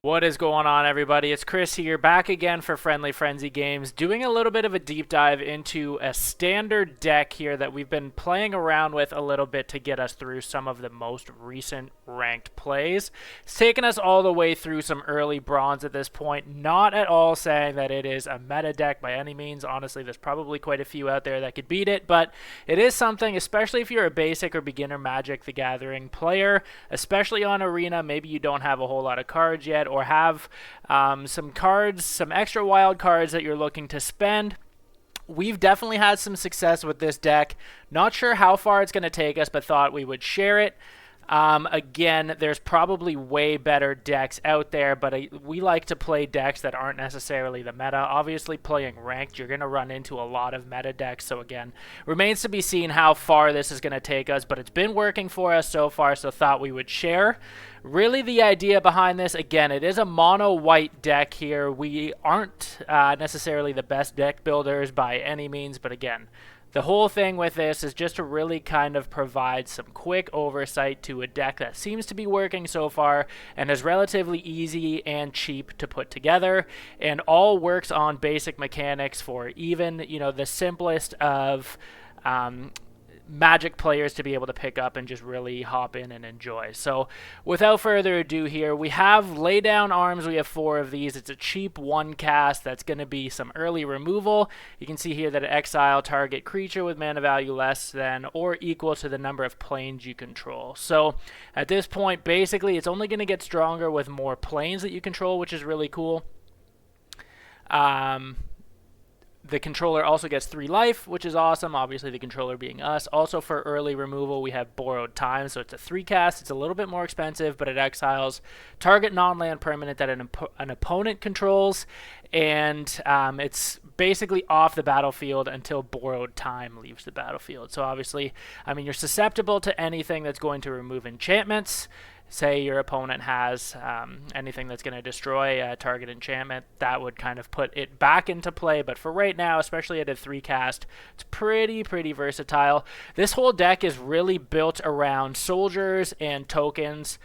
What is going on, everybody? It's Chris here, back again for Friendly Frenzy Games, doing a little bit of a deep dive into a standard deck here that we've been playing around with a little bit to get us through some of the most recent ranked plays. It's taken us all the way through some early bronze at this point, not at all saying that it is a meta deck by any means. Honestly, there's probably quite a few out there that could beat it, but it is something, especially if you're a basic or beginner Magic the Gathering player, especially on Arena. Maybe you don't have a whole lot of cards yet, or have some cards, some extra wild cards that you're looking to spend. We've definitely had some success with this deck. Not sure how far it's going to take us, but thought we would share it. Again, there's probably way better decks out there, but we like to play decks that aren't necessarily the meta. Obviously, playing ranked, you're going to run into a lot of meta decks, so again, remains to be seen how far this is going to take us, but it's been working for us so far, so thought we would share. Really, the idea behind this, again, it is a mono-white deck here. We aren't necessarily the best deck builders by any means, but again, the whole thing with this is just to really kind of provide some quick oversight to a deck that seems to be working so far and is relatively easy and cheap to put together, and all works on basic mechanics for even, the simplest of Magic players to be able to pick up and just really hop in and enjoy. So without further ado here, we have Lay Down Arms. We have 4 of these. It's a cheap one cast that's going to be some early removal. You can see here that it exile target creature with mana value less than or equal to the number of planes you control. So at this point, basically, it's only going to get stronger with more planes that you control, which is really cool. The controller also gets 3 life, which is awesome. Obviously, the controller being us. Also, for early removal, we have Borrowed Time. So it's a 3 cast. It's a little bit more expensive, but it exiles target non-land permanent that an opponent controls. And it's basically off the battlefield until Borrowed Time leaves the battlefield. So obviously, you're susceptible to anything that's going to remove enchantments. Say your opponent has anything that's going to destroy a target enchantment, that would kind of put it back into play. But for right now, especially at a 3 cast, it's pretty versatile. This whole deck is really built around soldiers and tokens,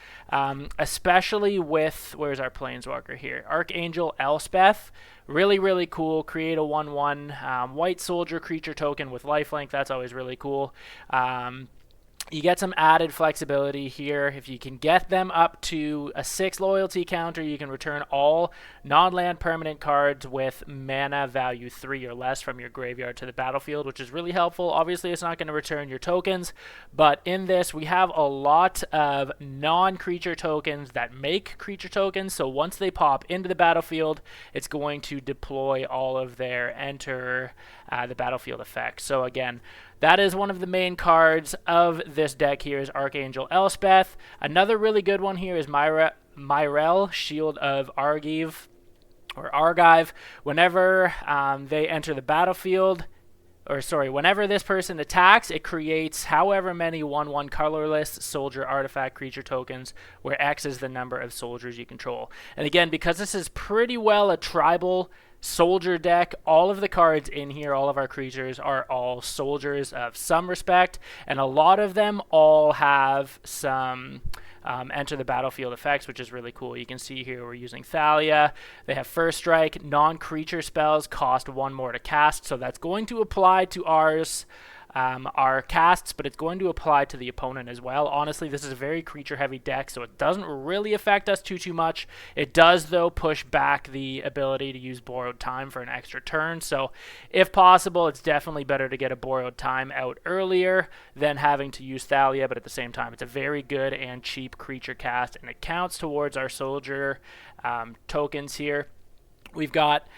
especially with, where's our Planeswalker here? Archangel Elspeth. Really cool. Create a 1/1 white soldier creature token with lifelink. That's always really cool. You get some added flexibility here. If you can get them up to a 6 loyalty counter, you can return all non-land permanent cards with mana value 3 or less from your graveyard to the battlefield, which is really helpful. Obviously, it's not going to return your tokens, but in this, we have a lot of non-creature tokens that make creature tokens, so once they pop into the battlefield, it's going to deploy all of their enter the battlefield effects. So again, that is one of the main cards of this deck here is Archangel Elspeth. Another really good one here is Myrel, Shield of Argive, or Argive. Whenever they enter the battlefield, whenever this person attacks, it creates however many 1/1 colorless soldier artifact creature tokens, where X is the number of soldiers you control. And again, because this is pretty well a tribal soldier deck, all of the cards in here, all of our creatures are all soldiers of some respect, and a lot of them all have some enter the battlefield effects, which is really cool. You can see here we're using Thalia. They have First Strike. Non-creature spells cost 1 more to cast, so that's going to apply to our casts, but it's going to apply to the opponent as well. Honestly, this is a very creature-heavy deck, so it doesn't really affect us too much. It does, though, push back the ability to use Borrowed Time for an extra turn, so if possible, it's definitely better to get a Borrowed Time out earlier than having to use Thalia, but at the same time, it's a very good and cheap creature cast, and it counts towards our soldier tokens here. We've got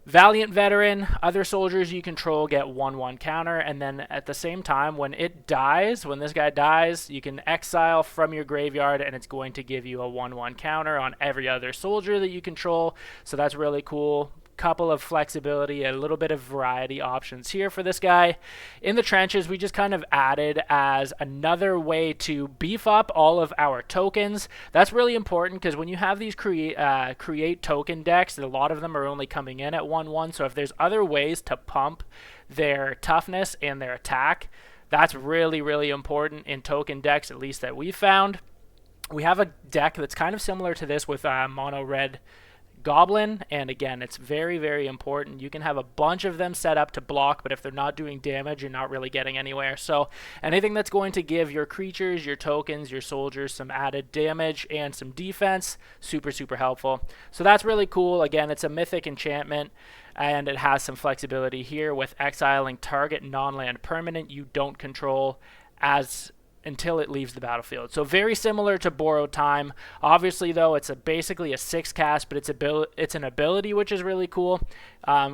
Valiant Veteran. Other soldiers you control get 1/1 counter, and then at the same time, when this guy dies, you can exile from your graveyard, and it's going to give you a 1/1 counter on every other soldier that you control. So that's really cool. Couple of flexibility, a little bit of variety options here for this guy. In the trenches, we just kind of added as another way to beef up all of our tokens. That's really important because when you have these create token decks, a lot of them are only coming in at 1/1. So if there's other ways to pump their toughness and their attack, that's really important in token decks, at least that we found. We have a deck that's kind of similar to this with mono red Goblin, and again, it's very, very important. You can have a bunch of them set up to block, but if they're not doing damage, you're not really getting anywhere. So anything that's going to give your creatures, your tokens, your soldiers some added damage and some defense, super, super helpful. So that's really cool. Again, it's a mythic enchantment, and it has some flexibility here with exiling target non-land permanent you don't control until it leaves the battlefield. So very similar to Borrowed Time. Obviously, though, it's basically a 6 cast, but it's an ability, which is really cool.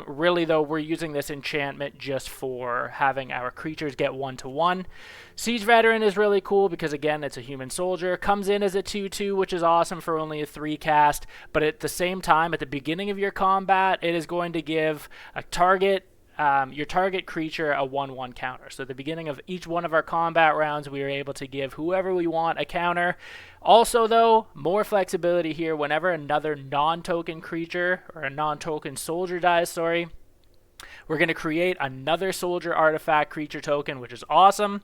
Really, though, we're using this enchantment just for having our creatures get 1/1. Siege Veteran is really cool because, again, it's a human soldier. Comes in as a 2/2, which is awesome for only a 3 cast, but at the same time, at the beginning of your combat, it is going to give a your target creature a 1/1 counter. So at the beginning of each one of our combat rounds, we are able to give whoever we want a counter. Also, though, more flexibility here. Whenever another non-token creature or a non-token soldier dies, we're going to create another soldier artifact creature token, which is awesome.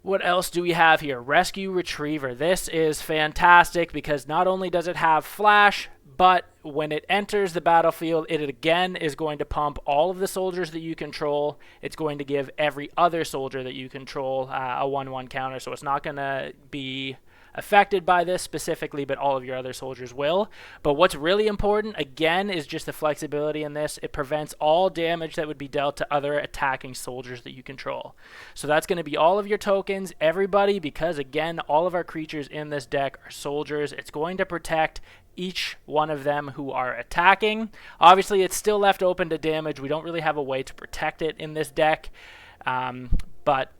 What else do we have here? Rescue Retriever. This is fantastic because not only does it have flash, but when it enters the battlefield, it again is going to pump all of the soldiers that you control. It's going to give every other soldier that you control a 1/1 counter, so it's not going to be affected by this specifically, but all of your other soldiers will. But what's really important, again, is just the flexibility in this. It prevents all damage that would be dealt to other attacking soldiers that you control. So that's going to be all of your tokens, everybody, because, again, all of our creatures in this deck are soldiers. It's going to protect each one of them who are attacking. Obviously, it's still left open to damage. We don't really have a way to protect it in this deck, but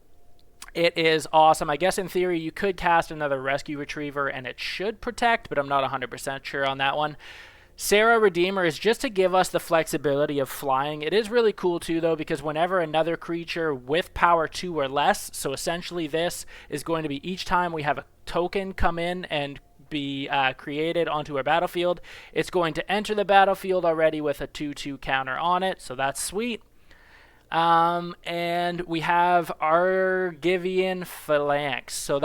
it is awesome. I guess in theory you could cast another Rescue Retriever and it should protect, but I'm not 100% sure on that one. Sarah Redeemer is just to give us the flexibility of flying. It is really cool too, though, because whenever another creature with power 2 or less, so essentially this is going to be each time we have a token come in and be created onto our battlefield, it's going to enter the battlefield already with a 2/2 counter on it, so that's sweet. And we have Argivian Phalanx. So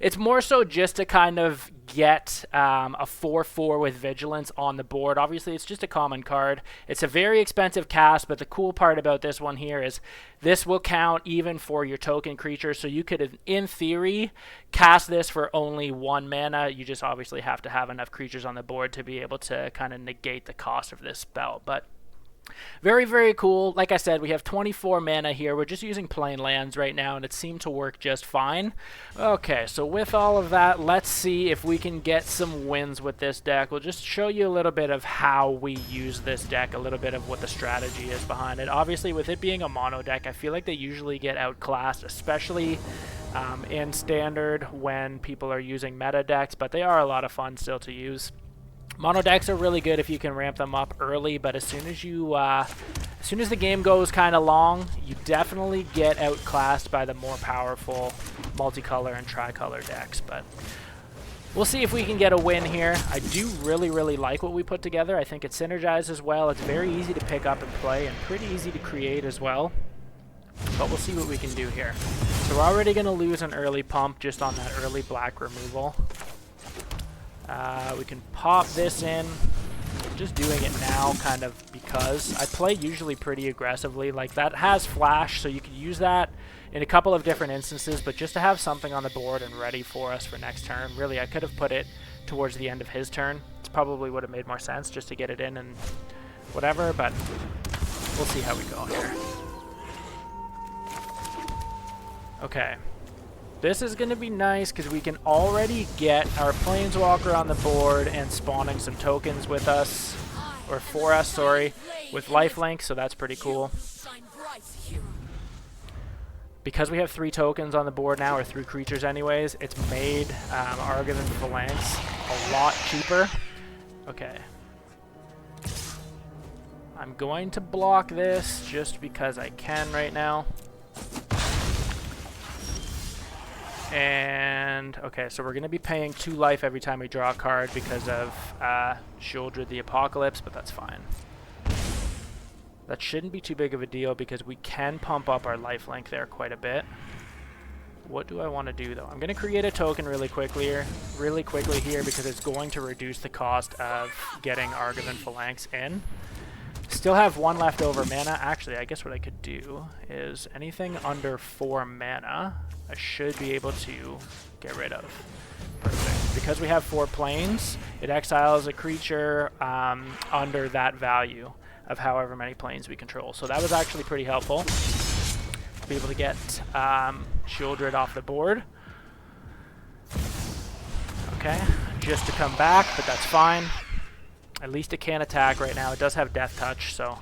it's more so just to kind of get a 4/4 with Vigilance on the board. Obviously, it's just a common card. It's a very expensive cast, but the cool part about this one here is this will count even for your token creature. So you could, in theory, cast this for only 1 mana. You just obviously have to have enough creatures on the board to be able to kind of negate the cost of this spell. But very, very cool. Like I said, we have 24 mana here. We're just using plain lands right now, and it seemed to work just fine. Okay, so with all of that, let's see if we can get some wins with this deck. We'll just show you a little bit of how we use this deck, a little bit of what the strategy is behind it. Obviously, with it being a mono deck, I feel like they usually get outclassed, especially in Standard when people are using meta decks, but they are a lot of fun still to use. Mono decks are really good if you can ramp them up early, but as soon as the game goes kind of long, you definitely get outclassed by the more powerful multicolor and tricolor decks. But we'll see if we can get a win here. I do really, really like what we put together. I think it synergizes well. It's very easy to pick up and play, and pretty easy to create as well. But we'll see what we can do here. So we're already going to lose an early pump just on that early black removal. We can pop this in. I'm just doing it now kind of because I play usually pretty aggressively. Like, that has flash, so you can use that in a couple of different instances, but just to have something on the board and ready for us for next turn. Really, I could have put it towards the end of his turn. It's probably would have made more sense just to get it in and whatever, but we'll see how we go here. Okay. This is going to be nice because we can already get our Planeswalker on the board and spawning some tokens with us, or for us, sorry, with lifelink, so that's pretty cool. Because we have 3 tokens on the board now, or 3 creatures anyways, it's made Argive and Phalanx a lot cheaper. Okay. I'm going to block this just because I can right now. And, okay, so we're going to be paying 2 life every time we draw a card because of Sheoldred the Apocalypse, but that's fine. That shouldn't be too big of a deal because we can pump up our lifelink there quite a bit. What do I want to do though? I'm going to create a token really quickly here because it's going to reduce the cost of getting Argive and Phalanx in. Still have 1 leftover mana. Actually, I guess what I could do is anything under 4 mana, I should be able to get rid of. Perfect. Because we have 4 planes, it exiles a creature under that value of however many planes we control. So that was actually pretty helpful to be able to get Shieldred off the board. Okay, just to come back, but that's fine. At least it can't attack right now. It does have Death Touch, so...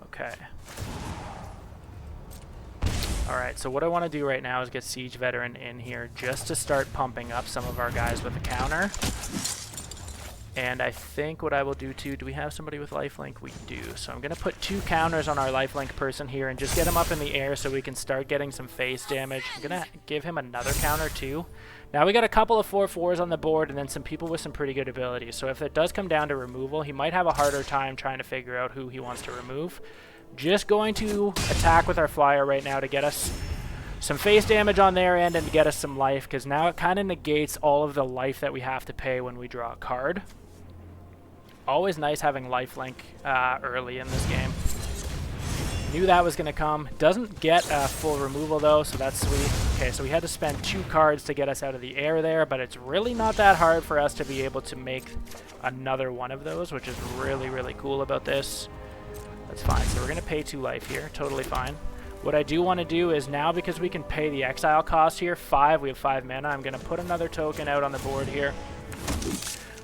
Okay. Alright, so what I want to do right now is get Siege Veteran in here just to start pumping up some of our guys with a counter. And I think what I will do too, do we have somebody with lifelink? We do. So I'm going to put 2 counters on our lifelink person here and just get him up in the air so we can start getting some face damage. I'm going to give him another counter too. Now we got a couple of 4/4s on the board and then some people with some pretty good abilities. So if it does come down to removal, he might have a harder time trying to figure out who he wants to remove. Just going to attack with our flyer right now to get us some face damage on their end and to get us some life, because now it kind of negates all of the life that we have to pay when we draw a card. Always nice having lifelink early in this game. Knew that was going to come. Doesn't get full removal though, so that's sweet. Okay, so we had to spend 2 cards to get us out of the air there, but it's really not that hard for us to be able to make another one of those, which is really, really cool about this. That's fine. So we're going to pay 2 life here. Totally fine. What I do want to do is now, because we can pay the exile cost here, 5, we have 5 mana, I'm going to put another token out on the board here.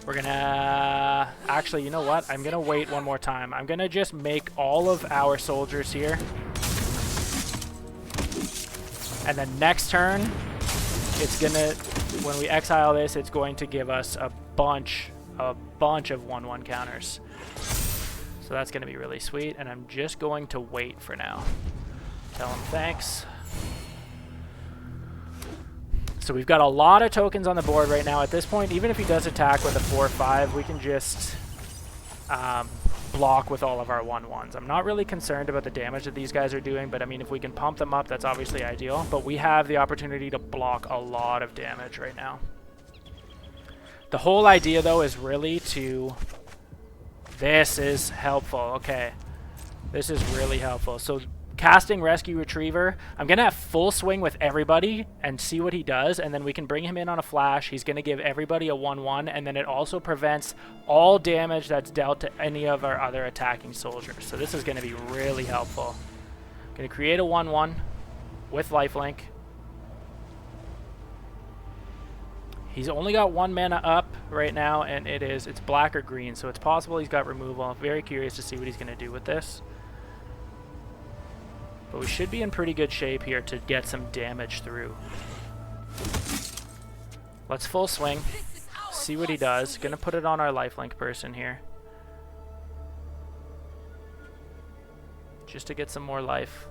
We're going to... Actually, you know what? I'm going to wait one more time. I'm going to just make all of our soldiers here. And then next turn, it's going to... When we exile this, it's going to give us a bunch of 1/1 counters. So that's going to be really sweet. And I'm just going to wait for now. Tell him thanks. So we've got a lot of tokens on the board right now. At this point, even if he does attack with a 4/5, we can just block with all of our 1/1s. I'm not really concerned about the damage that these guys are doing, but I mean, if we can pump them up, that's obviously ideal. But we have the opportunity to block a lot of damage right now. The whole idea, though, is really to... This is helpful. Okay. This is really helpful. So... Casting Rescue Retriever, I'm going to have full swing with everybody and see what he does, and then we can bring him in on a flash. He's going to give everybody a 1/1, and then it also prevents all damage that's dealt to any of our other attacking soldiers. So this is going to be really helpful. I'm going to create a 1/1 with lifelink. He's only got 1 mana up right now, and it's black or green, so it's possible he's got removal. I'm very curious to see what he's going to do with this. But we should be in pretty good shape here to get some damage through. Let's full swing. See what he does. Gonna put it on our lifelink person here. Just to get some more life.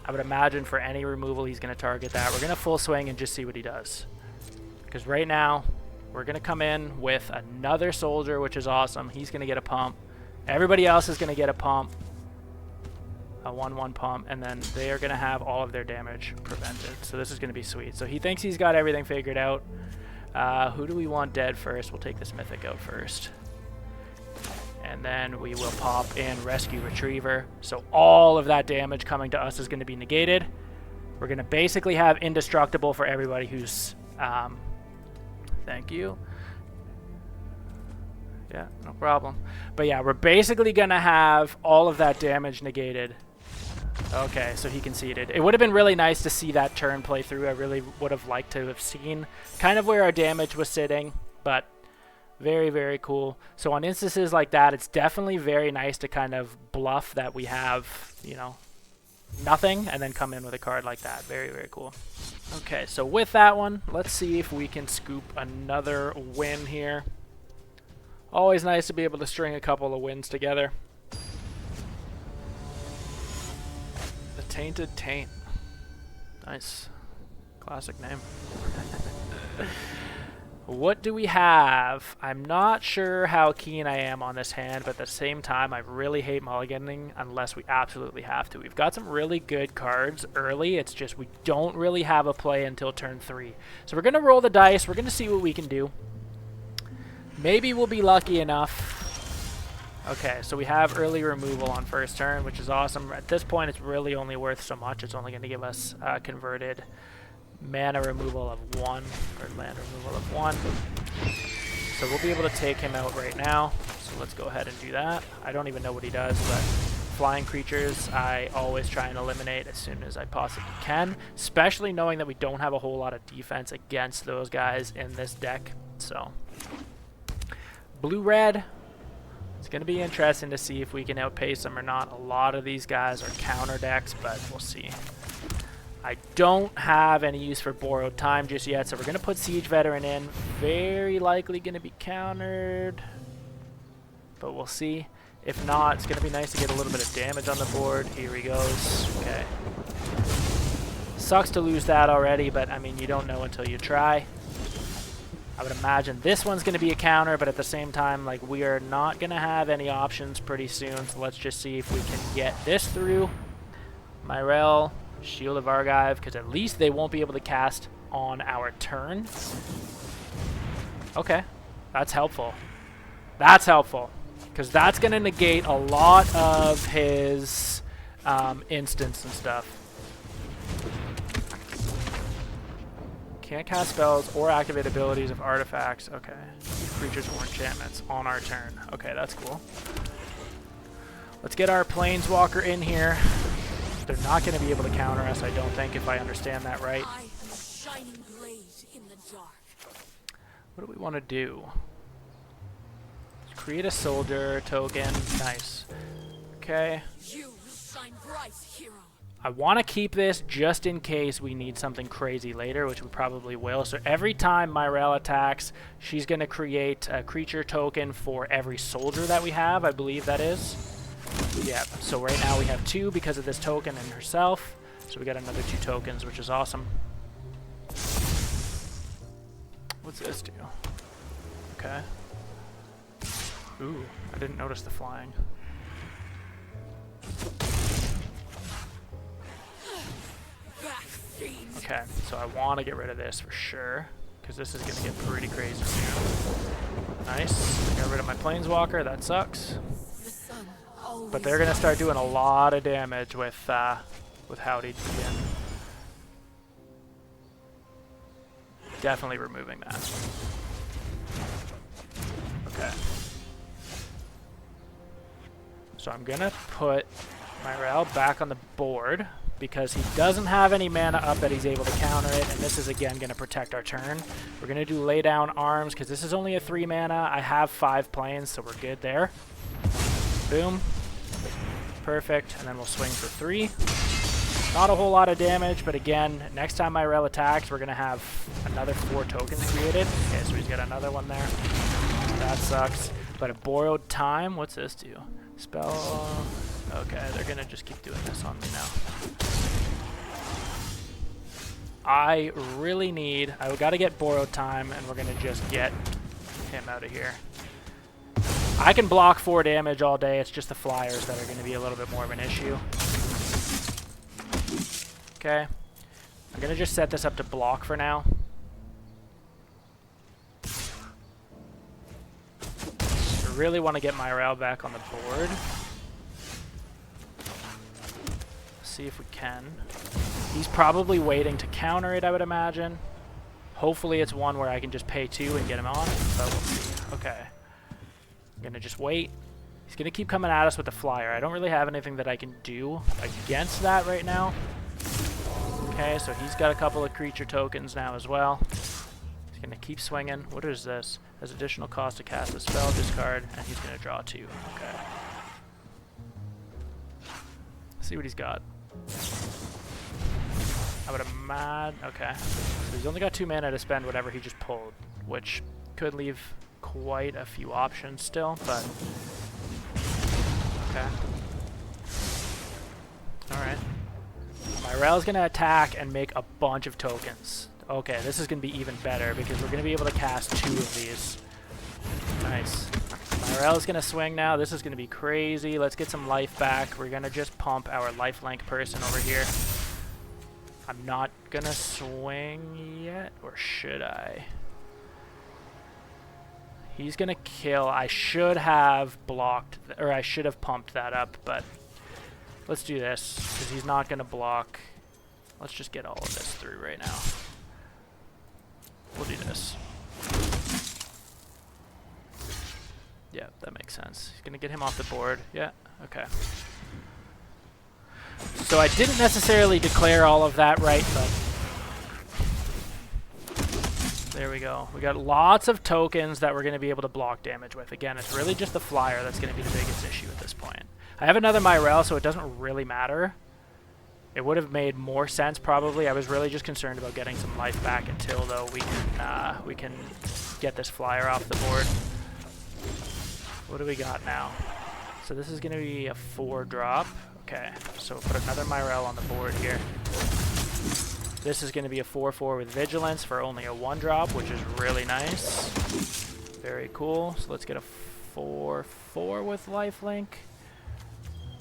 I would imagine for any removal he's gonna target that. We're gonna full swing and just see what he does. Because right now, we're going to come in with another soldier, which is awesome. He's going to get a pump. Everybody else is going to get a pump. A 1/1 pump. And then they are going to have all of their damage prevented. So this is going to be sweet. So he thinks he's got everything figured out. Who do we want dead first? We'll take this mythic out first. And then we will pop in Rescue Retriever. So all of that damage coming to us is going to be negated. We're going to basically have indestructible for everybody who's... Thank you. Yeah, no problem. But yeah, we're basically going to have all of that damage negated. Okay, so he conceded. It would have been really nice to see that turn play through. I really would have liked to have seen kind of where our damage was sitting, but very, very cool. So on instances like that, it's definitely very nice to kind of bluff that we have, you know, nothing and then come in with a card like that. Very, very cool. Okay, so with that one, let's see if we can scoop another win here. Always nice to be able to string a couple of wins together. The Tainted Taint. Nice. Classic name. What do we have? I'm not sure how keen I am on this hand, but at the same time, I really hate mulliganing unless we absolutely have to. We've got some really good cards early. It's just we don't really have a play until turn 3. So we're going to roll the dice. We're going to see what we can do. Maybe we'll be lucky enough. Okay, so we have early removal on first turn, which is awesome. At this point, it's really only worth so much. It's only going to give us converted mana removal of 1, or land removal of 1. So we'll be able to take him out right now. So let's go ahead and do that. I don't even know what he does, but flying creatures I always try and eliminate as soon as I possibly can, especially knowing that we don't have a whole lot of defense against those guys in this deck. So blue-red. It's going to be interesting to see if we can outpace them or not. A lot of these guys are counter decks, but we'll see. I don't have any use for Borrowed Time just yet, so we're going to put Siege Veteran in. Very likely going to be countered, but we'll see. If not, it's going to be nice to get a little bit of damage on the board. Here he goes. Okay. Sucks to lose that already, but I mean, you don't know until you try. I would imagine this one's going to be a counter, but at the same time, like, we are not going to have any options pretty soon, so let's just see if we can get this through. Myrel, Shield of Argive, because at least they won't be able to cast on our turn. Okay, that's helpful. That's helpful, because that's going to negate a lot of his instants and stuff. Can't cast spells or activate abilities of artifacts. Okay. Creatures or enchantments on our turn. Okay, that's cool. Let's get our Planeswalker in here. They're not going to be able to counter us, I don't think, if I understand that right. What do we want to do? Create a soldier token. Nice. Okay. I want to keep this just in case we need something crazy later, which we probably will. So every time Myrel attacks, she's going to create a creature token for every soldier that we have, I believe that is. Yeah, so right now we have 2 because of this token and herself. So we got another 2 tokens, which is awesome. What's this do? Okay. Ooh, I didn't notice the flying. Okay, so I want to get rid of this for sure, because this is going to get pretty crazy soon. Nice. I got rid of my Planeswalker. That sucks. But they're going to start doing a lot of damage with Howdy again. Definitely removing that. Okay. So I'm going to put Myrel back on the board, because he doesn't have any mana up that he's able to counter it, and this is again going to protect our turn. We're going to do Lay Down Arms, because this is only a 3 mana. I have 5 planes, so we're good there. Boom. Perfect, and then we'll swing for 3. Not a whole lot of damage, but again, next time Myrel attacks, we're going to have another 4 tokens created. Okay, so he's got another one there. That sucks. But a Borrowed Time, what's this do? Spell... Okay, they're going to just keep doing this on me now. I really need... I've got to get Borrowed Time, and we're going to just get him out of here. I can block 4 damage all day. It's just the flyers that are going to be a little bit more of an issue. Okay. I'm going to just set this up to block for now. I really want to get Myrel back on the board. See if we can. He's probably waiting to counter it, I would imagine. Hopefully it's one where I can just pay 2 and get him on, but we'll see. Okay. I'm going to just wait. He's going to keep coming at us with the flyer. I don't really have anything that I can do against that right now. Okay, so he's got a couple of creature tokens now as well. He's going to keep swinging. What is this? Has additional cost to cast a spell, discard, and he's going to draw 2. Okay. Let's see what he's got. I would imagine... Okay. So he's only got 2 mana to spend whatever he just pulled, which could leave quite a few options still, but... Okay. Alright. Myrel's going to attack and make a bunch of tokens. Okay, this is going to be even better because we're going to be able to cast 2 of these. Nice. Myrel is going to swing now. This is going to be crazy. Let's get some life back. We're going to just pump our lifelink person over here. I'm not going to swing yet, or should I? He's going to kill. I should have blocked, or I should have pumped that up, but let's do this because he's not going to block. Let's just get all of this through right now. We'll do this. Yeah, that makes sense. He's going to get him off the board. Yeah, okay. So I didn't necessarily declare all of that right, but there we go. We got lots of tokens that we're going to be able to block damage with. Again, it's really just the flyer that's going to be the biggest issue at this point. I have another Myrel, so it doesn't really matter. It would have made more sense probably. I was really just concerned about getting some life back until though we can get this flyer off the board. What do we got now? So this is going to be a 4-drop. Okay, so we'll put another Myrel on the board here. This is going to be a 4/4 with Vigilance for only a 1-drop, which is really nice. Very cool. So let's get a 4/4 with lifelink.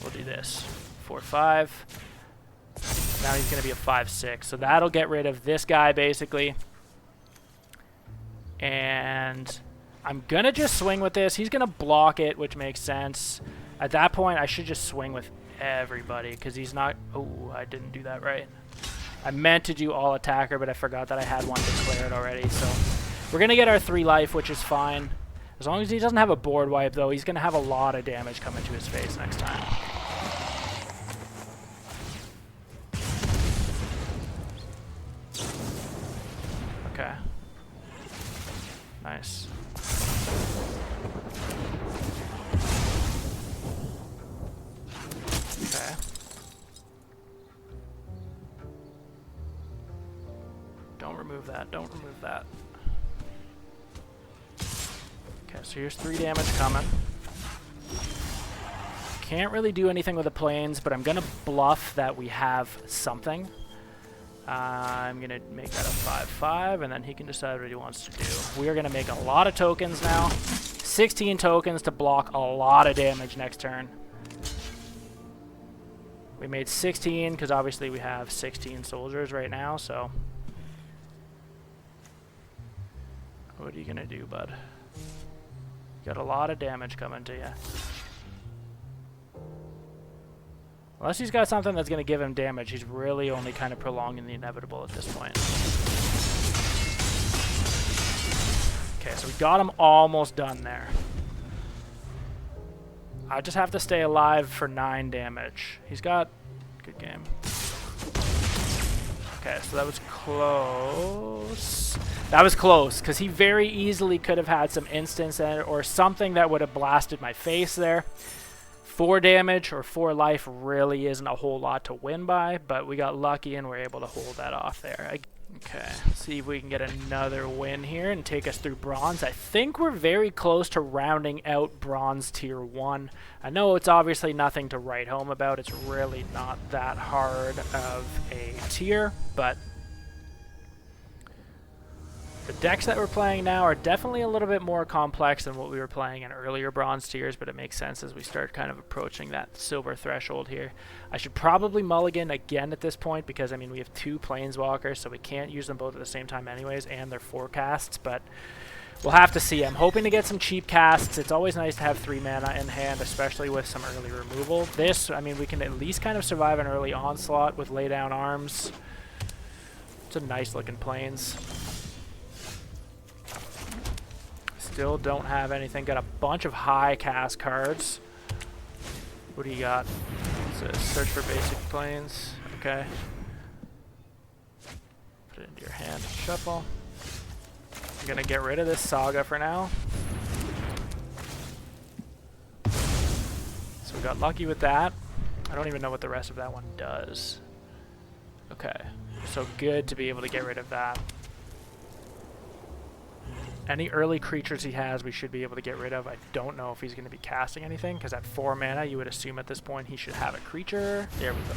We'll do this. 4/5. Now he's going to be a 5/6. So that'll get rid of this guy, basically. And I'm going to just swing with this. He's going to block it, which makes sense. At that point, I should just swing with everybody, because he's not... Oh, I didn't do that right. I meant to do all attacker, but I forgot that I had one declared already. So we're going to get our 3 life, which is fine. As long as he doesn't have a board wipe, though, he's going to have a lot of damage coming to his face next time. Okay. Nice. Okay. Don't remove that. Don't remove that. Okay, so here's 3 damage coming. Can't really do anything with the planes, but I'm going to bluff that we have something. I'm going to make that a 5/5, and then he can decide what he wants to do. We are going to make a lot of tokens now. 16 tokens to block a lot of damage next turn. We made 16 because obviously we have 16 soldiers right now, so... What are you going to do, bud? Got a lot of damage coming to you. Unless he's got something that's going to give him damage, he's really only kind of prolonging the inevitable at this point. Okay, so we got him almost done there. I just have to stay alive for 9 damage. He's got... Good game. Okay, so that was close. That was close, because he very easily could have had some instance or something that would have blasted my face there. 4 damage or 4 life really isn't a whole lot to win by, but we got lucky and we're able to hold that off there. Okay, let's see if we can get another win here and take us through bronze. I think we're very close to rounding out bronze tier 1. I know it's obviously nothing to write home about. It's really not that hard of a tier, but the decks that we're playing now are definitely a little bit more complex than what we were playing in earlier bronze tiers, but it makes sense as we start kind of approaching that silver threshold here. I should probably mulligan again at this point because, I mean, we have 2 Planeswalkers, so we can't use them both at the same time anyways, and they're forecasts, but we'll have to see. I'm hoping to get some cheap casts. It's always nice to have 3 mana in hand, especially with some early removal. This, I mean, we can at least kind of survive an early onslaught with lay down arms. It's a nice looking Plains. Still don't have anything. Got a bunch of high cast cards. What do you got? It's a search for basic planes. Okay. Put it into your hand. Shuffle. I'm gonna get rid of this Saga for now. So we got lucky with that. I don't even know what the rest of that one does. Okay. So good to be able to get rid of that. Any early creatures he has, we should be able to get rid of. I don't know if he's going to be casting anything, because at 4 mana, you would assume at this point he should have a creature. There we go.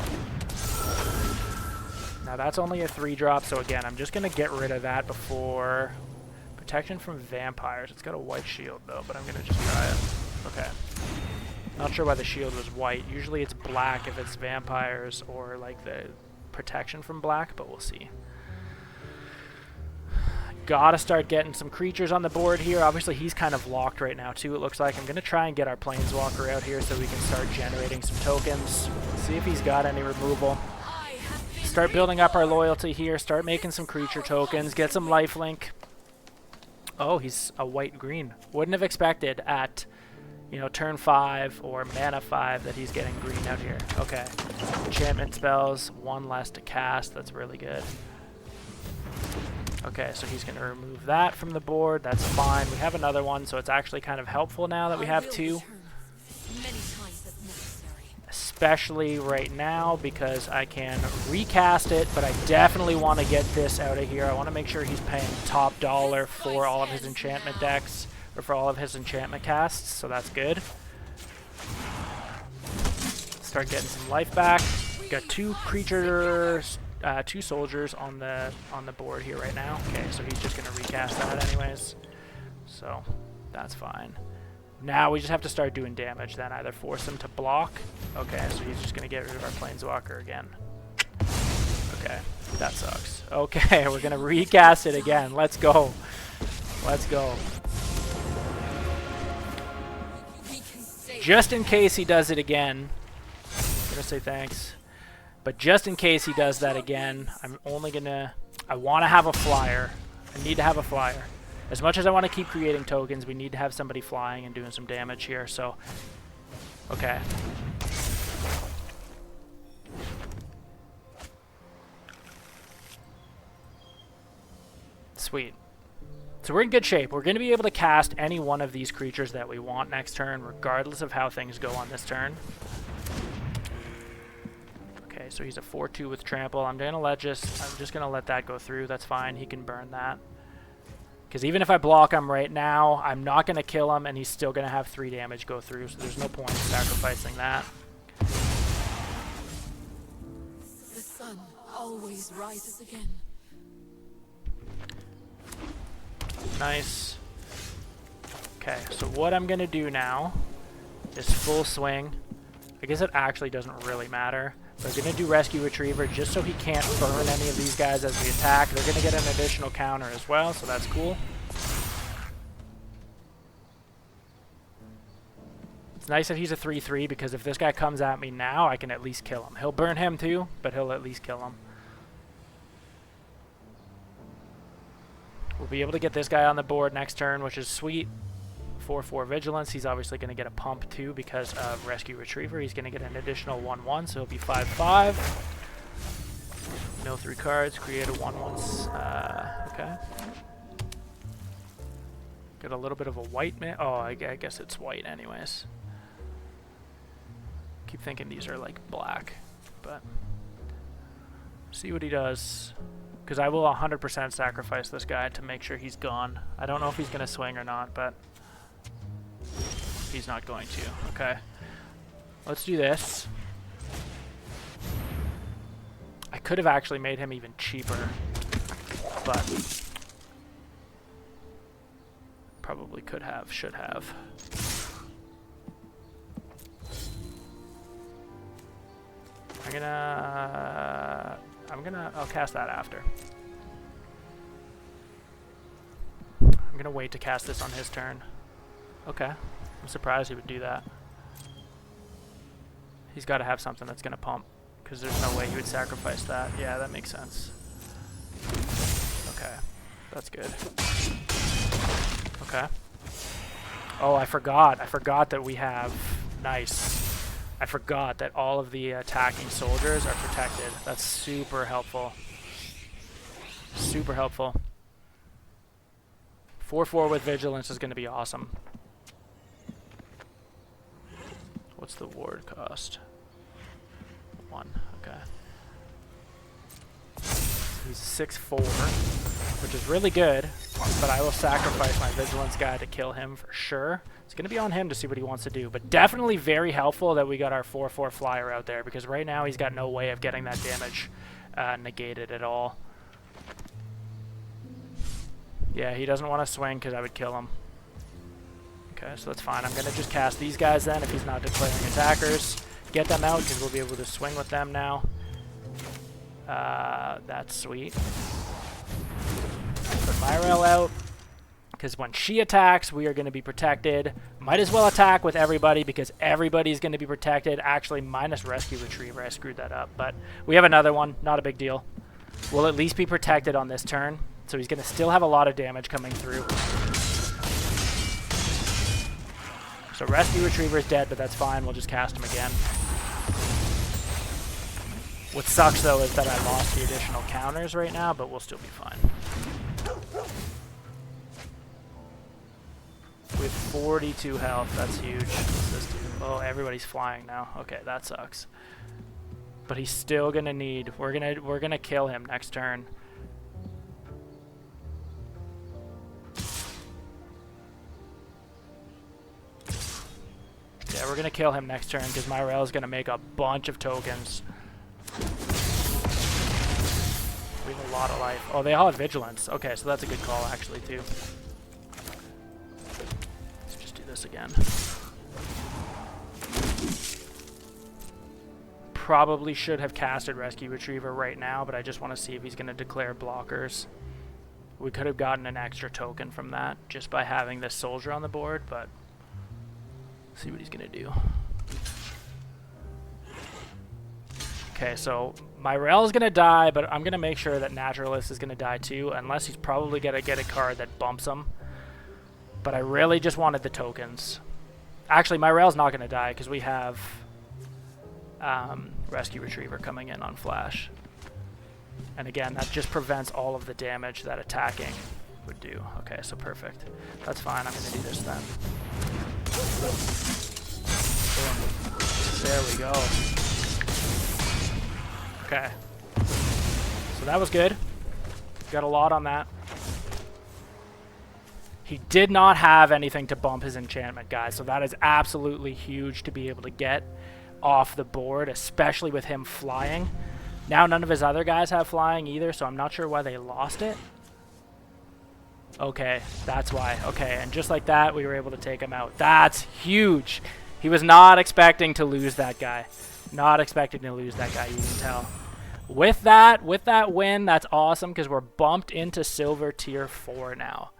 Now that's only a 3-drop, so again, I'm just going to get rid of that before... Protection from vampires. It's got a white shield though, but I'm going to just try it. Okay. Not sure why the shield was white. Usually it's black if it's vampires or like the protection from black, but we'll see. Gotta start getting some creatures on the board here. Obviously he's kind of locked right now too, it looks like. I'm going to try and get our Planeswalker out here so we can start generating some tokens. See if he's got any removal. Start building up our loyalty here. Start making some creature tokens. Get some lifelink. Oh, he's a white-green. Wouldn't have expected at, you know, turn 5 or mana 5 that he's getting green out here. Okay. Enchantment spells, 1 less to cast. That's really good. Okay, so he's going to remove that from the board. That's fine. We have another one, so it's actually kind of helpful now that we have 2. Especially right now because I can recast it, but I definitely want to get this out of here. I want to make sure he's paying top dollar for all of his enchantment decks, or for all of his enchantment casts, so that's good. Start getting some life back. We got 2 creatures, 2 soldiers on the board here right now. Okay, so he's just going to recast that anyways, so that's fine. Now we just have to start doing damage then, either force him to block. Okay, so he's just going to get rid of our Planeswalker again. Okay, that sucks. Okay, we're going to recast it again. Let's go. Let's go. Just in case he does it again, I'm going to say thanks. But just in case he does that again, I'm only going to... I want to have a flyer. I need to have a flyer. As much as I want to keep creating tokens, we need to have somebody flying and doing some damage here, so... Okay. Sweet. So we're in good shape. We're going to be able to cast any one of these creatures that we want next turn, regardless of how things go on this turn. Okay, so he's a 4-2 with trample. I'm just going to let that go through. That's fine. He can burn that. Because even if I block him right now, I'm not going to kill him, and he's still going to have 3 damage go through, so there's no point in sacrificing that. The sun always rises again. Nice. Okay, so what I'm going to do now is full swing. I guess it actually doesn't really matter. We're going to do Rescue Retriever just so he can't burn any of these guys as we attack. They're going to get an additional counter as well, so that's cool. It's nice that he's a 3-3 because if this guy comes at me now, I can at least kill him. He'll burn him too, but he'll at least kill him. We'll be able to get this guy on the board next turn, which is sweet. 4-4 Vigilance. He's obviously going to get a pump too because of Rescue Retriever. He's going to get an additional 1-1, so he'll be 5-5. Mill 3 cards, create a 1-1. Okay. Get a little bit of a white man. Oh, I guess it's white anyways. Keep thinking these are like black, but see what he does. Because I will 100% sacrifice this guy to make sure he's gone. I don't know if he's going to swing or not, but he's not going to. Okay. Let's do this. I could have actually made him even cheaper, but probably could have, should have. I'll cast that after. I'm gonna wait to cast this on his turn. Okay. I'm surprised he would do that. He's got to have something that's gonna pump, because there's no way he would sacrifice that. Yeah, that makes sense. Okay. That's good. Okay. Oh, I forgot. I forgot that we have... Nice. I forgot that all of the attacking soldiers are protected. That's super helpful. Super helpful. 4-4 with Vigilance is going to be awesome. What's the ward cost? 1. Okay. He's 6-4, which is really good, but I will sacrifice my Vigilance guy to kill him for sure. It's going to be on him to see what he wants to do, but definitely very helpful that we got our 4-4 flyer out there, because right now he's got no way of getting that damage negated at all. Yeah, he doesn't want to swing because I would kill him. Okay, so that's fine. I'm going to just cast these guys then if he's not declaring attackers. Get them out because we'll be able to swing with them now. That's sweet. Put Myrel out because when she attacks, we are going to be protected. Might as well attack with everybody because everybody's going to be protected. Actually, minus Rescue Retriever. I screwed that up, but we have another one. Not a big deal. We'll at least be protected on this turn. So he's going to still have a lot of damage coming through. So Rescue Retriever is dead, but that's fine. We'll just cast him again. What sucks, though, is that I lost the additional counters right now, but we'll still be fine. With 42 health, that's huge. Oh, everybody's flying now. Okay, that sucks. But he's still going to need... We're gonna kill him next turn. Yeah, we're going to kill him next turn because Myrel is going to make a bunch of tokens. We have a lot of life. Oh, they all have vigilance. Okay, so that's a good call actually too. Let's just do this again. Probably should have casted Rescue Retriever right now, but I just want to see if he's going to declare blockers. We could have gotten an extra token from that just by having this soldier on the board, but... see what he's gonna do. Okay, so Myrel is gonna die, but I'm gonna make sure that Naturalist is gonna die too, unless he's probably gonna get a card that bumps him. But I really just wanted the tokens. Actually, Myrel's not gonna die because we have Rescue Retriever coming in on flash. And again, that just prevents all of the damage that attacking would do. Okay, so perfect. That's fine. I'm gonna do this then. Boom. There we go. Okay. So that was good. Got a lot on that. He did not have anything to bump his enchantment, guys, so that is absolutely huge to be able to get off the board, especially with him flying. Now none of his other guys have flying either, so I'm not sure why they lost it. Okay, that's why. Okay, and just like that, we were able to take him out. That's huge. He was not expecting to lose that guy. Not expecting to lose that guy, you can tell. With that win, that's awesome because we're bumped into Silver Tier 4 now.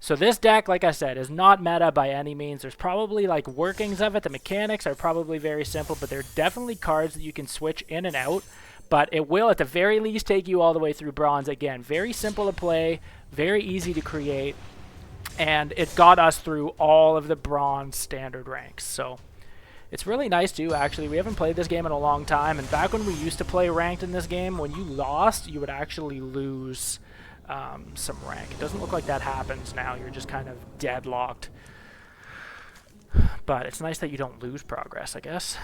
So this deck, like I said, is not meta by any means. There's probably like workings of it. The mechanics are probably very simple, but they're definitely cards that you can switch in and out. But it will, at the very least, take you all the way through Bronze. Again, very simple to play, very easy to create, and it got us through all of the Bronze standard ranks. So it's really nice too, actually. We haven't played this game in a long time, and back when we used to play ranked in this game, when you lost, you would actually lose some rank. It doesn't look like that happens now. You're just kind of deadlocked. But it's nice that you don't lose progress, I guess.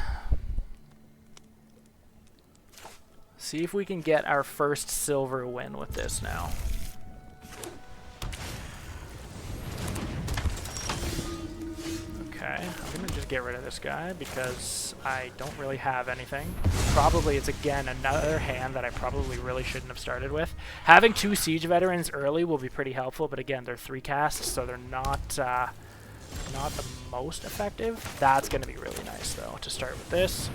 See if we can get our first silver win with this now. Okay, I'm going to just get rid of this guy because I don't really have anything. Probably it's, again, another hand that I probably really shouldn't have started with. Having 2 Siege Veterans early will be pretty helpful, but again, they're 3 casts, so they're not the most effective. That's going to be really nice, though, to start with this.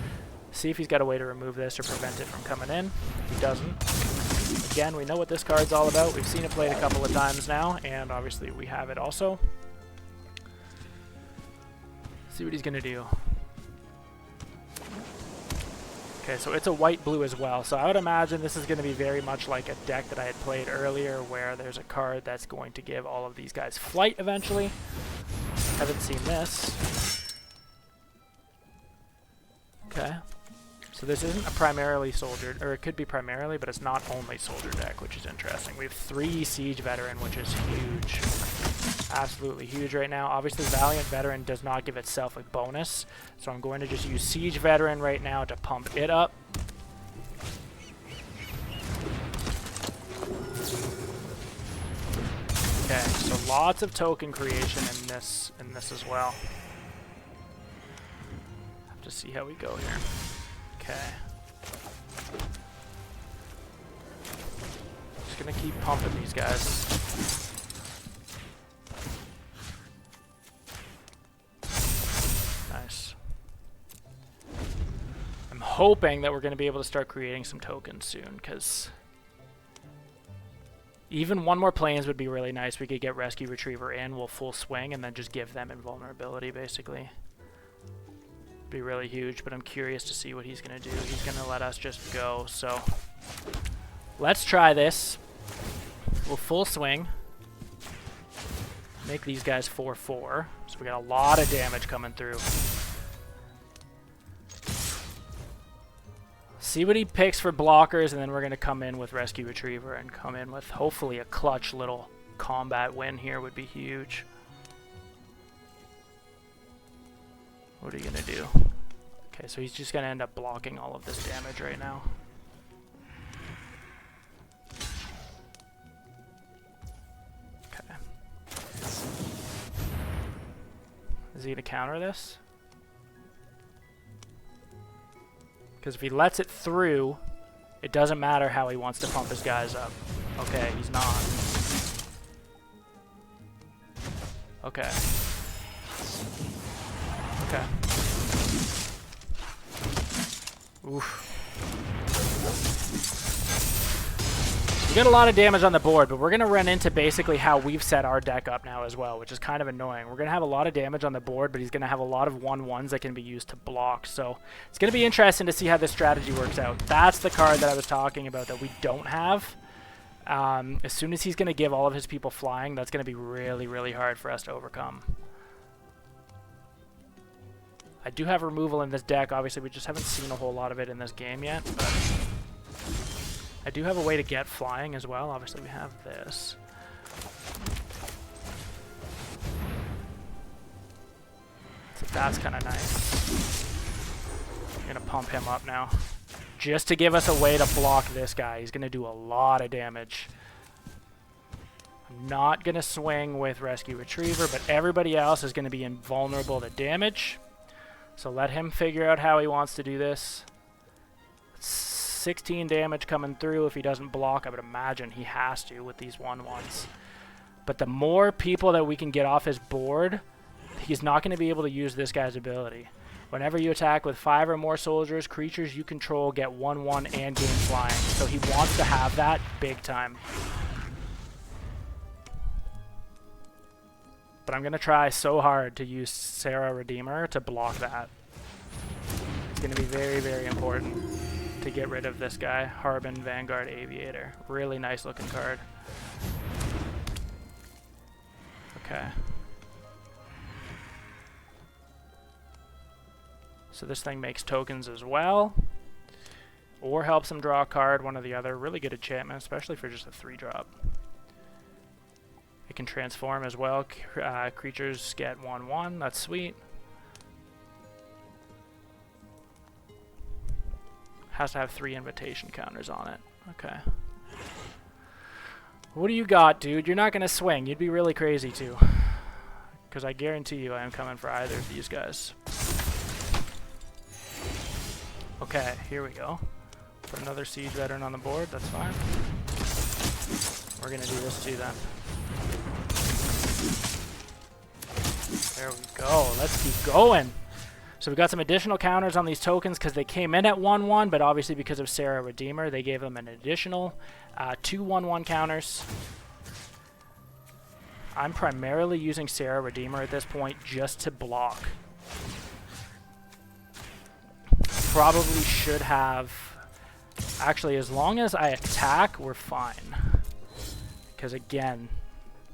See if he's got a way to remove this or prevent it from coming in. He doesn't. Again, we know what this card's all about. We've seen it played a couple of times now, and obviously we have it also. See what he's going to do. Okay, so it's a white-blue as well, so I would imagine this is going to be very much like a deck that I had played earlier where there's a card that's going to give all of these guys flight eventually. Haven't seen this. Okay. So this isn't a primarily soldier, or it could be primarily, but it's not only soldier deck, which is interesting. We have 3 Siege Veteran, which is huge. Absolutely huge right now. Obviously, Valiant Veteran does not give itself a bonus, so I'm going to just use Siege Veteran right now to pump it up. Okay, so lots of token creation in this as well. Have to see how we go here. Okay. Just gonna keep pumping these guys. Nice. I'm hoping that we're gonna be able to start creating some tokens soon, because even one more planes would be really nice. We could get Rescue Retriever in, we'll full swing, and then just give them invulnerability, basically. Be really huge, but I'm curious to see what he's going to do. He's going to let us just go, so let's try this. We'll full swing. Make these guys 4/4. So we got a lot of damage coming through. See what he picks for blockers, and then we're going to come in with Rescue Retriever and come in with hopefully a clutch little combat win here would be huge. What are you going to do? Okay, so he's just going to end up blocking all of this damage right now. Okay. Is he going to counter this? Because if he lets it through, it doesn't matter how he wants to pump his guys up. Okay, he's not. Okay. Okay. Oof. We got a lot of damage on the board, but we're going to run into basically how we've set our deck up now as well, which is kind of annoying. We're going to have a lot of damage on the board, but he's going to have a lot of 1/1s that can be used to block. So it's going to be interesting to see how this strategy works out. That's the card that I was talking about that we don't have. As soon as he's going to give all of his people flying, that's going to be really, really hard for us to overcome. I do have removal in this deck. Obviously, we just haven't seen a whole lot of it in this game yet, but I do have a way to get flying as well. Obviously, we have this. So that's kind of nice. I'm going to pump him up now. Just to give us a way to block this guy. He's going to do a lot of damage. I'm not going to swing with Rescue Retriever, but everybody else is going to be invulnerable to damage. So let him figure out how he wants to do this. 16 damage coming through. If he doesn't block, I would imagine he has to with these 1/1s. But the more people that we can get off his board, he's not going to be able to use this guy's ability. Whenever you attack with 5 or more soldiers, creatures you control get 1/1 and gain flying. So he wants to have that big time. But I'm going to try so hard to use Sarah Redeemer to block that. It's going to be very, very important to get rid of this guy. Harbin Vanguard Aviator. Really nice looking card. Okay. So this thing makes tokens as well. Or helps him draw a card, one or the other. Really good enchantment, especially for just a 3-drop. It can transform as well. Creatures get 1/1. That's sweet. Has to have 3 invitation counters on it. Okay. What do you got, dude? You're not going to swing. You'd be really crazy, too. Because I guarantee you I am coming for either of these guys. Okay, here we go. Put another Siege Veteran on the board. That's fine. We're going to do this too, then. There we go. Let's keep going. So we got some additional counters on these tokens because they came in at 1/1, but obviously because of Sarah Redeemer, they gave them an additional 2 1/1 counters. I'm primarily using Sarah Redeemer at this point just to block. Probably should have... Actually, as long as I attack, we're fine. Because again...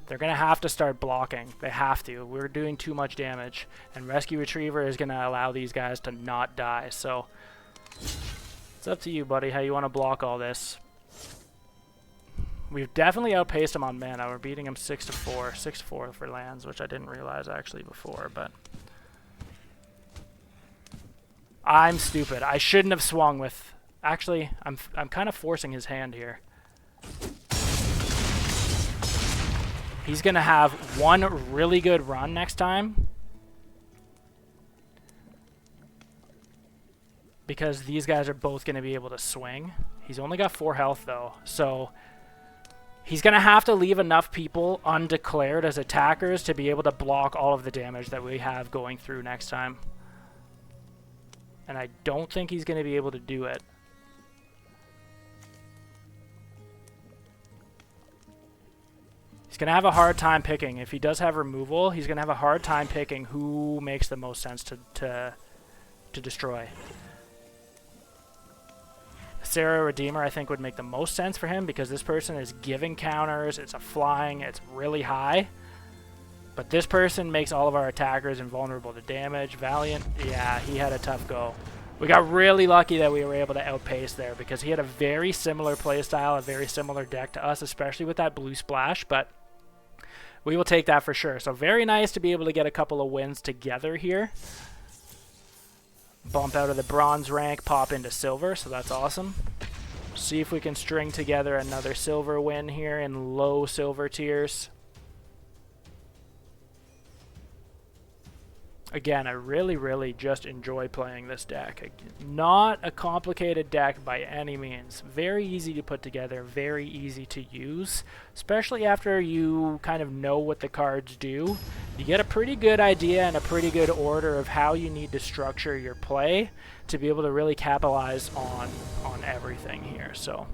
They're going to have to start blocking. They have to. We're doing too much damage. And Rescue Retriever is going to allow these guys to not die. So it's up to you, buddy, how you want to block all this. We've definitely outpaced him on mana. We're beating him 6-4. 6-4 for lands, which I didn't realize actually before. But I'm stupid. I shouldn't have swung with... Actually, I'm kind of forcing his hand here. He's going to have one really good run next time. Because these guys are both going to be able to swing. He's only got 4 health, though. So He's going to have to leave enough people undeclared as attackers to be able to block all of the damage that we have going through next time. And I don't think he's going to be able to do it. He's going to have a hard time picking. If he does have removal, he's going to have a hard time picking who makes the most sense to destroy. Sarah Redeemer, I think, would make the most sense for him because this person is giving counters, it's a flying, it's really high. But this person makes all of our attackers invulnerable to damage. Valiant, yeah, he had a tough go. We got really lucky that we were able to outpace there because he had a very similar playstyle, a very similar deck to us, especially with that blue splash, but we will take that for sure. So very nice to be able to get a couple of wins together here. Bump out of the bronze rank, pop into silver, so that's awesome. See if we can string together another silver win here in low silver tiers. Again, I really just enjoy playing this deck. Not a complicated deck by any means. Very easy to put together, very easy to use, especially after you kind of know what the cards do. You get a pretty good idea and a pretty good order of how you need to structure your play to be able to really capitalize on everything here. So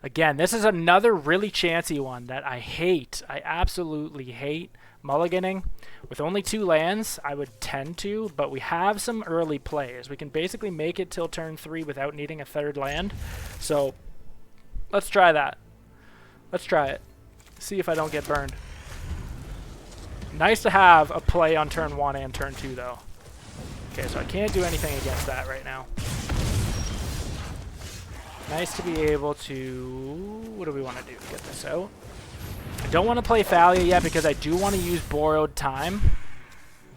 again, this is another really chancy one that I hate. I absolutely hate mulliganing. With only 2 lands, I would tend to, but we have some early plays. We can basically make it till turn 3 without needing a 3rd land. So let's try that. Let's try it. See if I don't get burned. Nice to have a play on turn 1 and turn 2 though. Okay, so I can't do anything against that right now. Nice to be able to... What do we want to do? Get this out. I don't want to play Thalia yet because I do want to use Borrowed Time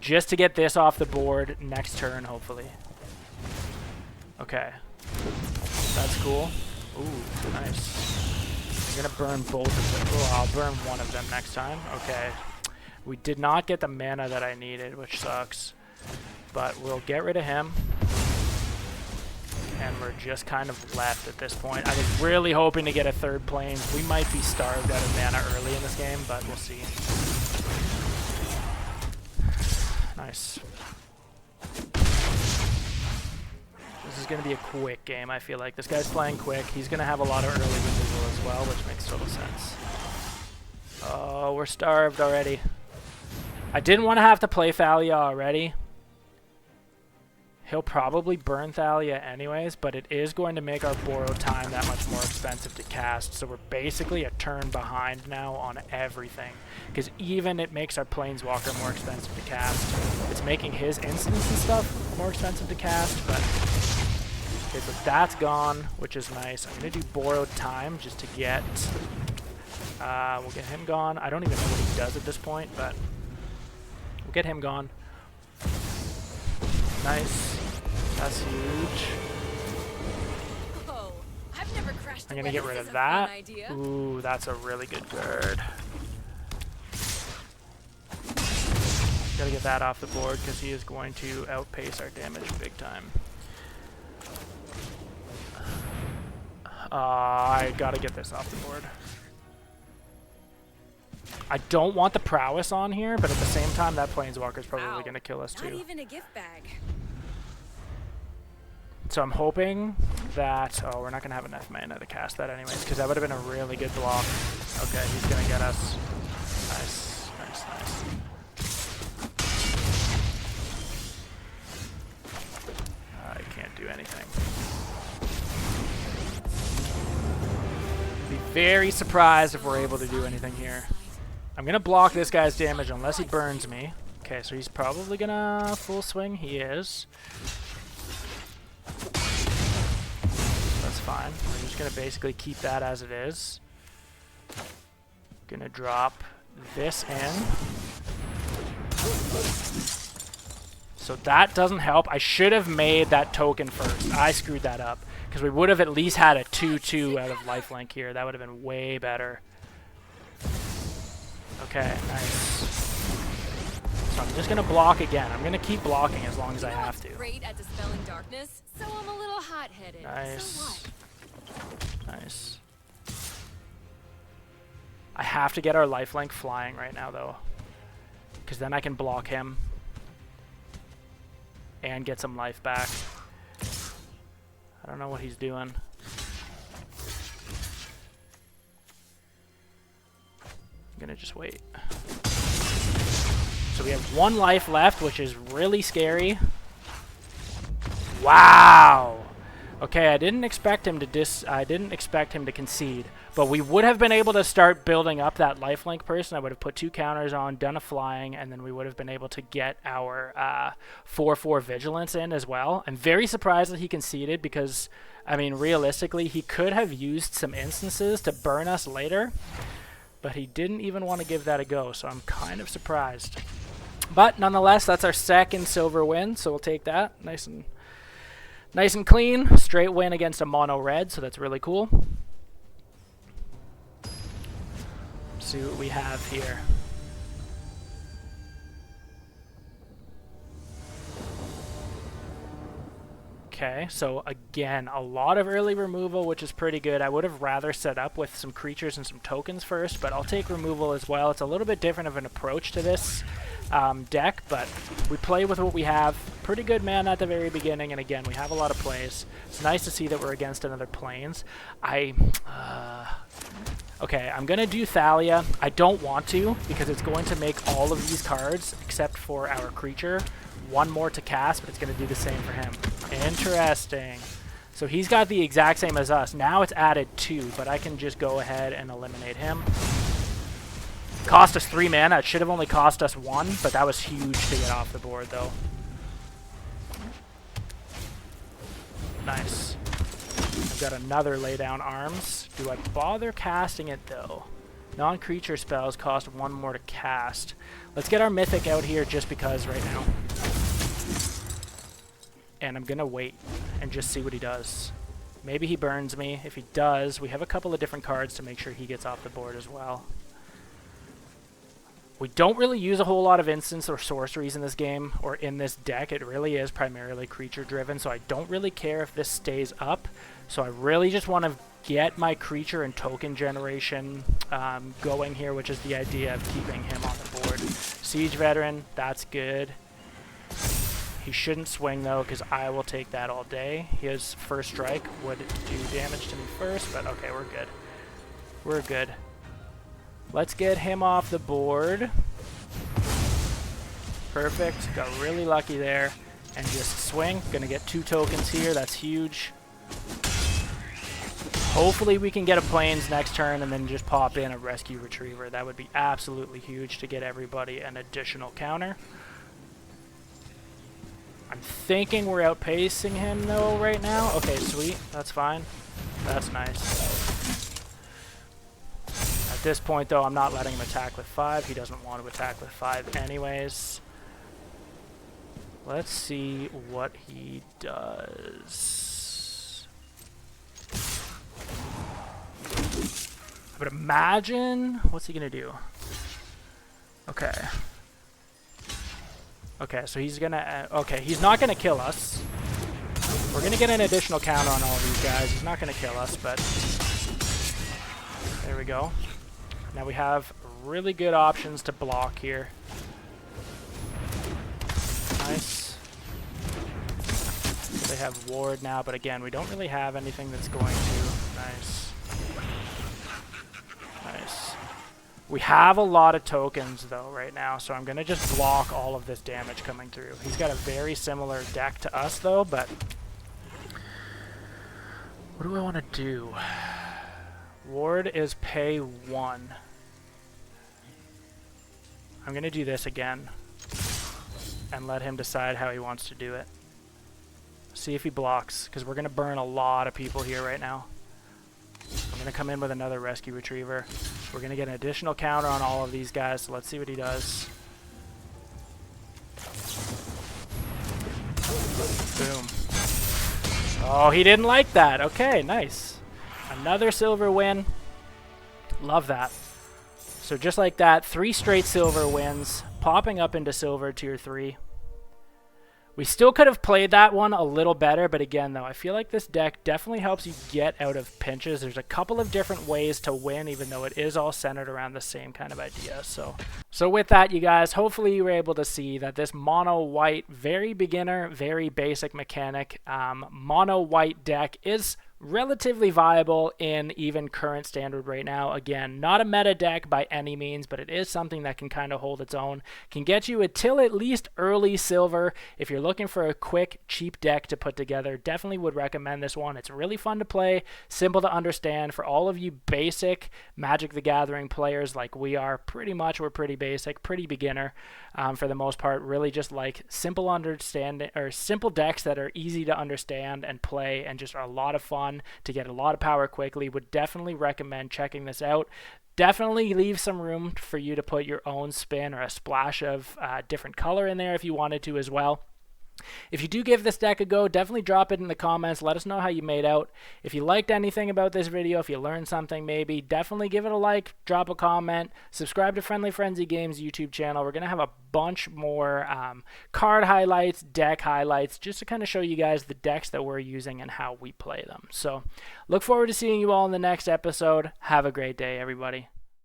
just to get this off the board next turn, hopefully. Okay. That's cool. Ooh, nice. I'm going to burn both of them. Oh, I'll burn one of them next time. Okay. We did not get the mana that I needed, which sucks. But we'll get rid of him. And we're just kind of left at this point. I was really hoping to get a 3rd plane. We might be starved out of mana early in this game, but we'll see. Nice. This is going to be a quick game, I feel like. This guy's playing quick. He's going to have a lot of early removal as well, which makes total sense. Oh, we're starved already. I didn't want to have to play Thalia already. He'll probably burn Thalia anyways, but it is going to make our Borrowed Time that much more expensive to cast. So we're basically a turn behind now on everything. Because even it makes our Planeswalker more expensive to cast. It's making his instants and stuff more expensive to cast, but... Okay, so that's gone, which is nice. I'm going to do Borrowed Time just to get... we'll get him gone. I don't even know what he does at this point, but... We'll get him gone. Nice. That's huge. Oh, I've never crashed. I'm gonna get rid of that. Ooh, that's a really good card. Gotta get that off the board because he is going to outpace our damage big time. I gotta get this off the board. I don't want the prowess on here, but at the same time, that Planeswalker is probably going to kill us too. Not even a gift bag. So I'm hoping that... Oh, we're not going to have enough mana to cast that anyways, because that would have been a really good block. Okay, he's going to get us. Nice, nice, nice. I can't do anything. Be very surprised if we're able to do anything here. I'm going to block this guy's damage unless he burns me. Okay, so he's probably going to full swing. He is. That's fine. We're just going to basically keep that as it is. Going to drop this in. So that doesn't help. I should have made that token first. I screwed that up. Because we would have at least had a 2/2 out of lifelink here. That would have been way better. Okay, nice. So I'm just gonna block again. I'm gonna keep blocking as long as I have to. Great at dispelling darkness, so I'm a little hot-headed. Nice. So what? Nice. I have to get our lifelink flying right now, though, because then I can block him and get some life back. I don't know what he's doing. I'm gonna just wait. So we have 1 life left, which is really scary. Wow. Okay, I didn't expect him to concede, but we would have been able to start building up that lifelink person. I would have put 2 counters on, done a flying, and then we would have been able to get our 4/4 vigilance in as well. I'm very surprised that he conceded because, I mean, realistically, he could have used some instances to burn us later, but he didn't even want to give that a go, so I'm kind of surprised. But nonetheless, that's our second silver win, so we'll take that. Nice and clean. Straight win against a mono red, so that's really cool. See what we have here. Okay, so again, a lot of early removal, which is pretty good. I would have rather set up with some creatures and some tokens first, but I'll take removal as well. It's a little bit different of an approach to this deck, but we play with what we have. Pretty good mana at the very beginning, and again, we have a lot of plays. It's nice to see that we're against another Plains. Okay, I'm going to do Thalia. I don't want to, because it's going to make all of these cards, except for our creature, 1 more to cast, but it's going to do the same for him. Interesting. So he's got the exact same as us. Now it's added 2, but I can just go ahead and eliminate him. Cost us 3 mana. It should have only cost us 1, but that was huge to get off the board, though. Nice. I've got another lay down arms. Do I bother casting it, though? Non-creature spells cost 1 more to cast. Let's get our Mythic out here just because right now. And I'm going to wait and just see what he does. Maybe he burns me. If he does, we have a couple of different cards to make sure he gets off the board as well. We don't really use a whole lot of instants or sorceries in this game, or in this deck. It really is primarily creature driven, so I don't really care if this stays up. So I really just want to get my creature and token generation going here, which is the idea of keeping him on the board. Siege Veteran, that's good. He shouldn't swing, though, because I will take that all day. His first strike would do damage to me first, but okay, we're good. We're good. Let's get him off the board. Perfect. Got really lucky there. And just swing. Gonna get 2 tokens here. That's huge. Hopefully we can get a Plains next turn and then just pop in a Rescue Retriever. That would be absolutely huge to get everybody an additional counter. I'm thinking we're outpacing him, though, right now. Okay, sweet. That's fine. That's nice. At this point, though, I'm not letting him attack with 5. He doesn't want to attack with 5 anyways. Let's see what he does. I would imagine... What's he going to do? Okay. Okay, so he's going to... okay, he's not going to kill us. We're going to get an additional counter on all of these guys. He's not going to kill us, but... There we go. Now we have really good options to block here. Nice. They have ward now, but again, we don't really have anything that's going to... Nice. Nice. We have a lot of tokens, though, right now, so I'm going to just block all of this damage coming through. He's got a very similar deck to us, though, but... What do I want to do? Ward is pay 1. I'm going to do this again and let him decide how he wants to do it. See if he blocks, because we're going to burn a lot of people here right now. I'm going to come in with another Rescue Retriever. We're going to get an additional counter on all of these guys, so let's see what he does. Boom. Oh, he didn't like that. Okay, nice. Another silver win. Love that. So just like that, 3 straight silver wins, popping up into silver tier 3. We still could have played that one a little better, but again, though, I feel like this deck definitely helps you get out of pinches. There's a couple of different ways to win, even though it is all centered around the same kind of idea. So with that, you guys, hopefully you were able to see that this mono white, very beginner, very basic mechanic, mono white deck is relatively viable in even current standard right now. Again, not a meta deck by any means, but it is something that can kind of hold its own. Can get you until at least early silver. If you're looking for a quick, cheap deck to put together, definitely would recommend this one. It's really fun to play, simple to understand. For all of you basic Magic the Gathering players like we are, we're pretty basic, pretty beginner for the most part. Really just like simple understanding, or simple decks that are easy to understand and play and just are a lot of fun to get a lot of power quickly. Would definitely recommend checking this out. Definitely leave some room for you to put your own spin or a splash of different color in there if you wanted to as well. If you do give this deck a go, definitely drop it in the comments. Let us know how you made out. If you liked anything about this video, if you learned something maybe, definitely give it a like, drop a comment, subscribe to Friendly Frenzy Games YouTube channel. We're going to have a bunch more card highlights, deck highlights, just to kind of show you guys the decks that we're using and how we play them. So look forward to seeing you all in the next episode. Have a great day, everybody.